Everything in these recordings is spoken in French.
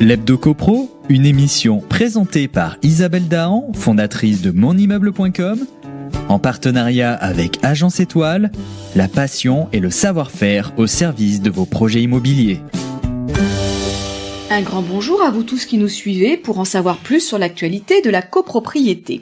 L'Hebdo CoPro, une émission présentée par Isabelle Dahan, fondatrice de monimmeuble.com, en partenariat avec Agence Étoile, la passion et le savoir-faire au service de vos projets immobiliers. Un grand bonjour à vous tous qui nous suivez pour en savoir plus sur l'actualité de la copropriété.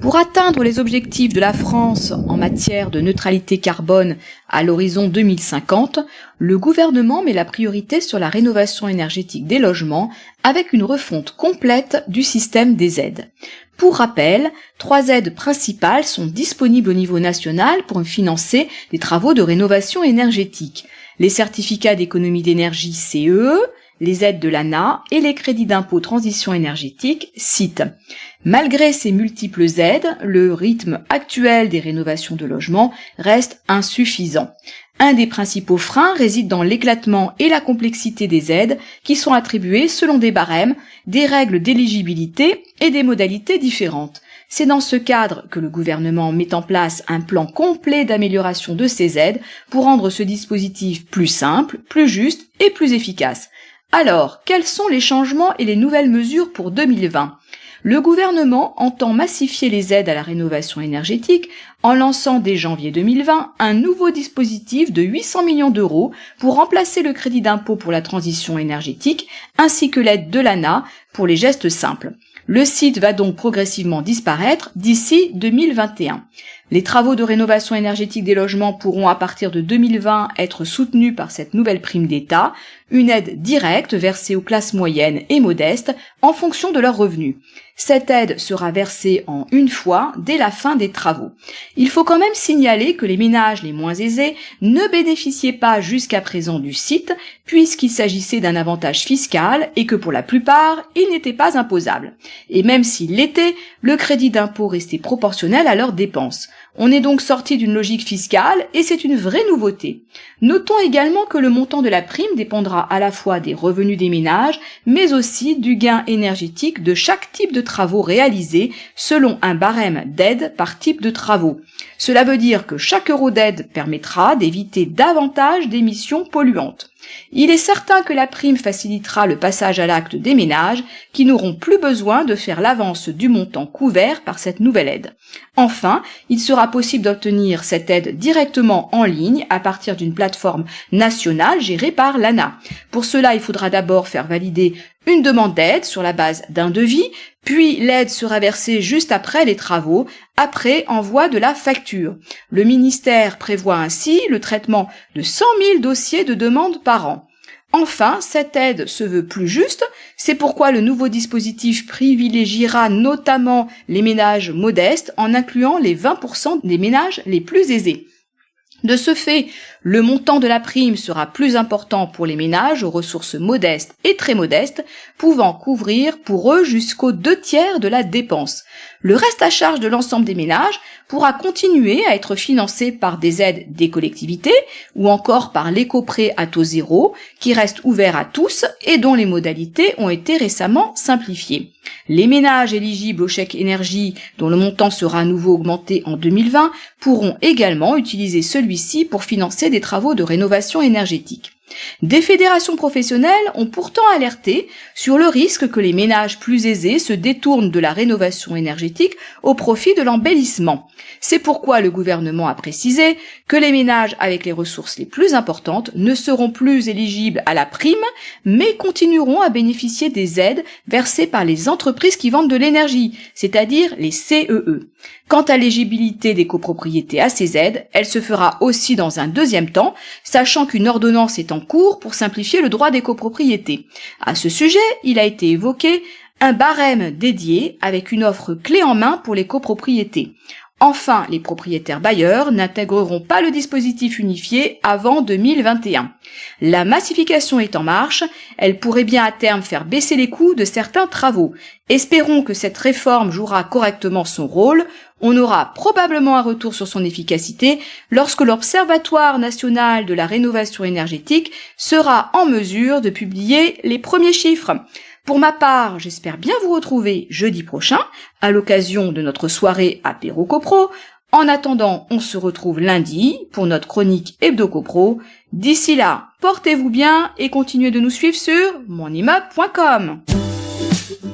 Pour atteindre les objectifs de la France en matière de neutralité carbone à l'horizon 2050, le gouvernement met la priorité sur la rénovation énergétique des logements avec une refonte complète du système des aides. Pour rappel, 3 aides principales sont disponibles au niveau national pour financer des travaux de rénovation énergétique. Les certificats d'économie d'énergie CEE, les aides de l'ANA et les crédits d'impôt transition énergétique CIT. Malgré ces multiples aides, le rythme actuel des rénovations de logements reste insuffisant. Un des principaux freins réside dans l'éclatement et la complexité des aides qui sont attribuées selon des barèmes, des règles d'éligibilité et des modalités différentes. C'est dans ce cadre que le gouvernement met en place un plan complet d'amélioration de ces aides pour rendre ce dispositif plus simple, plus juste et plus efficace. Alors, quels sont les changements et les nouvelles mesures pour 2020 ? Le gouvernement entend massifier les aides à la rénovation énergétique en lançant dès janvier 2020 un nouveau dispositif de 800 millions d'euros pour remplacer le crédit d'impôt pour la transition énergétique ainsi que l'aide de l'ANA pour les gestes simples. Le CIT va donc progressivement disparaître d'ici 2021. Les travaux de rénovation énergétique des logements pourront à partir de 2020 être soutenus par cette nouvelle prime d'État, une aide directe versée aux classes moyennes et modestes en fonction de leurs revenus. Cette aide sera versée en une fois dès la fin des travaux. Il faut quand même signaler que les ménages les moins aisés ne bénéficiaient pas jusqu'à présent du CIT puisqu'il s'agissait d'un avantage fiscal et que pour la plupart, il n'était pas imposable. Et même s'il l'était, le crédit d'impôt restait proportionnel à leurs dépenses. On est donc sorti d'une logique fiscale et c'est une vraie nouveauté. Notons également que le montant de la prime dépendra à la fois des revenus des ménages, mais aussi du gain énergétique de chaque type de travaux réalisés selon un barème d'aide par type de travaux. Cela veut dire que chaque euro d'aide permettra d'éviter davantage d'émissions polluantes. Il est certain que la prime facilitera le passage à l'acte des ménages qui n'auront plus besoin de faire l'avance du montant couvert par cette nouvelle aide. Enfin, il sera possible d'obtenir cette aide directement en ligne à partir d'une plateforme nationale gérée par l'ANA. Pour cela, il faudra d'abord faire valider une demande d'aide sur la base d'un devis, puis l'aide sera versée juste après les travaux, après envoi de la facture. Le ministère prévoit ainsi le traitement de 100 000 dossiers de demande par an. Enfin, cette aide se veut plus juste, c'est pourquoi le nouveau dispositif privilégiera notamment les ménages modestes en incluant les 20% des ménages les plus aisés. De ce fait, le montant de la prime sera plus important pour les ménages aux ressources modestes et très modestes, pouvant couvrir pour eux jusqu'aux 2/3 de la dépense. Le reste à charge de l'ensemble des ménages pourra continuer à être financé par des aides des collectivités ou encore par l'éco-prêt à taux zéro qui reste ouvert à tous et dont les modalités ont été récemment simplifiées. Les ménages éligibles au chèque énergie, dont le montant sera à nouveau augmenté en 2020, pourront également utiliser celui-ci pour financer des travaux de rénovation énergétique. Des fédérations professionnelles ont pourtant alerté sur le risque que les ménages plus aisés se détournent de la rénovation énergétique au profit de l'embellissement. C'est pourquoi le gouvernement a précisé que les ménages avec les ressources les plus importantes ne seront plus éligibles à la prime, mais continueront à bénéficier des aides versées par les entreprises qui vendent de l'énergie, c'est-à-dire les CEE. Quant à l'éligibilité des copropriétés à ces aides, elle se fera aussi dans un deuxième temps, sachant qu'une ordonnance est en cours pour simplifier le droit des copropriétés. À ce sujet, il a été évoqué un barème dédié avec une offre clé en main pour les copropriétés. Enfin, les propriétaires bailleurs n'intégreront pas le dispositif unifié avant 2021. La massification est en marche, elle pourrait bien à terme faire baisser les coûts de certains travaux. Espérons que cette réforme jouera correctement son rôle. On aura probablement un retour sur son efficacité lorsque l'Observatoire national de la rénovation énergétique sera en mesure de publier les premiers chiffres. Pour ma part, j'espère bien vous retrouver jeudi prochain à l'occasion de notre soirée apéro copro. En attendant, on se retrouve lundi pour notre chronique Hebdo Copro. D'ici là, portez-vous bien et continuez de nous suivre sur monimmeuble.com.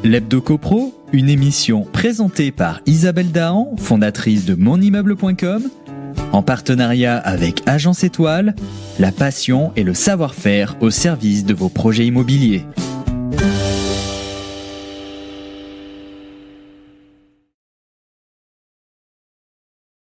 L'Hebdo Copro, une émission présentée par Isabelle Dahan, fondatrice de monimmeuble.com, en partenariat avec Agence Étoile, la passion et le savoir-faire au service de vos projets immobiliers.